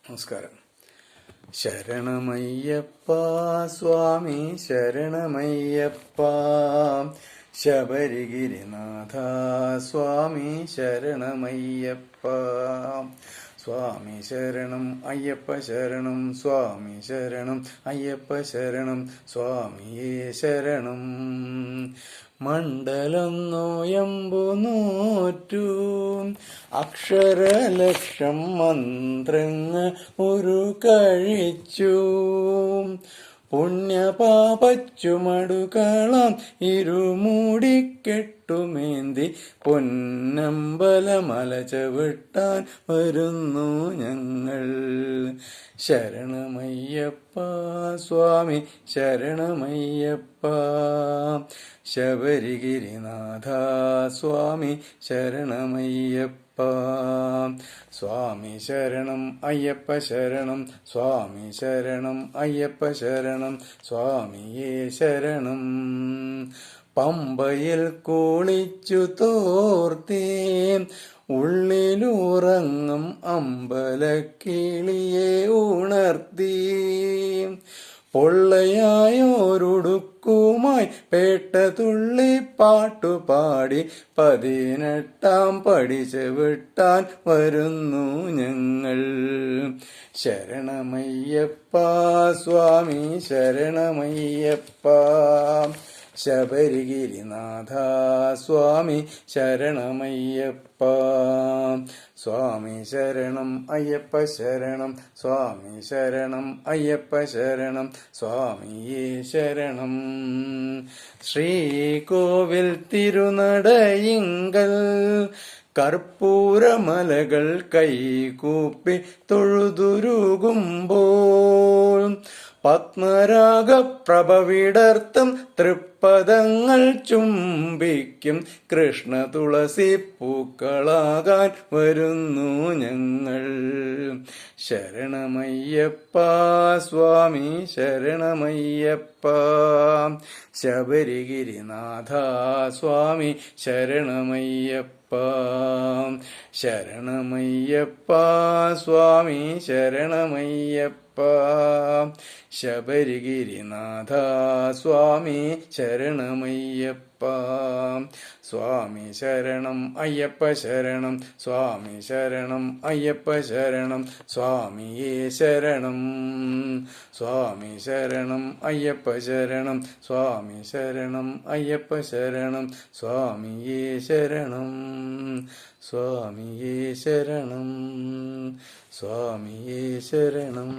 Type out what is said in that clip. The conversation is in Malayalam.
നമസ്കാരം. ശരണമയ്യപ്പ സ്വാമി ശരണമയ്യപ്പ, ശബരിഗിരിനാഥ സ്വാമി ശരണമയ്യപ്പ. സ്വാമി ശരണം അയ്യപ്പ ശരണം, സ്വാമി ശരണം അയ്യപ്പ ശരണം, സ്വാമിയേ ശരണം. മണ്ഡലം നോയമ്പു നോറ്റു, അക്ഷരലക്ഷം മന്ത്രങ്ങൾ ഒരു കഴിച്ചു, പുണ്യപാപച്ചുമടുകളാം ഇരുമൂടിക്കെട്ടുമേന്തി പൊന്നമ്പലമല ചവിട്ടാൻ വരുന്നു ഞങ്ങൾ. ശരണമയ്യപ്പ സ്വാമി ശരണമയ്യപ്പ, ശബരിഗിരിനാഥ സ്വാമി ശരണമയ്യപ്പ. സ്വാമി ശരണം അയ്യപ്പ ശരണം, സ്വാമി ശരണം അയ്യപ്പ ശരണം, സ്വാമിയേ ശരണം. പമ്പയിൽ കുളിച്ചു തോർത്തേ ഉള്ളിലുറങ്ങും അമ്പലക്കിളിയെ ഉണർത്തി, പൊള്ളയായോരുടുക്കുമായി പേട്ട തുള്ളി പാട്ടുപാടി 18-ാം പടി ചവിട്ടാൻ വരുന്നു ഞങ്ങൾ. ശരണമയ്യപ്പ സ്വാമി ശരണമയ്യപ്പ, ശബരിഗിരിനാഥ സ്വാമി ശരണമയ്യപ്പ. സ്വാമി ശരണം അയ്യപ്പ ശരണം, സ്വാമി ശരണം അയ്യപ്പ ശരണം, സ്വാമിയേ ശരണം. ശ്രീകോവിൽ തിരുനടയിങ്കൽ കർപ്പൂരമലകൾ കൈകൂപ്പി തൊഴുതുരുകുമ്പോൾ, പത്മരാഗപ്രഭവിടർത്തും തൃപ്പദങ്ങൾ ചുംബിക്കും കൃഷ്ണ തുളസി പൂക്കളാകാൻ വരുന്നു ഞങ്ങൾ. ശരണമയ്യപ്പ സ്വാമി ശരണമയ്യപ്പ, ശബരിഗിരിനാഥ സ്വാമി ശരണമയ്യപ്പ. ശരണമയ്യപ്പ സ്വാമി ശരണമയ്യപ്പ, ശബരിഗിരിനാഥ സ്വാമി ശരണമയ്യപ്പ. സ്വാമി ശരണം അയ്യപ്പ ശരണം, സ്വാമി ശരണം അയ്യപ്പ ശരണം, സ്വാമിയേ ശരണം. സ്വാമി ശരണം അയ്യപ്പ ശരണം, സ്വാമി ശരണം അയ്യപ്പ ശരണം, സ്വാമിയേ ശരണം. സ്വാമിയേ ശരണം, സ്വാമിയേ ശരണം.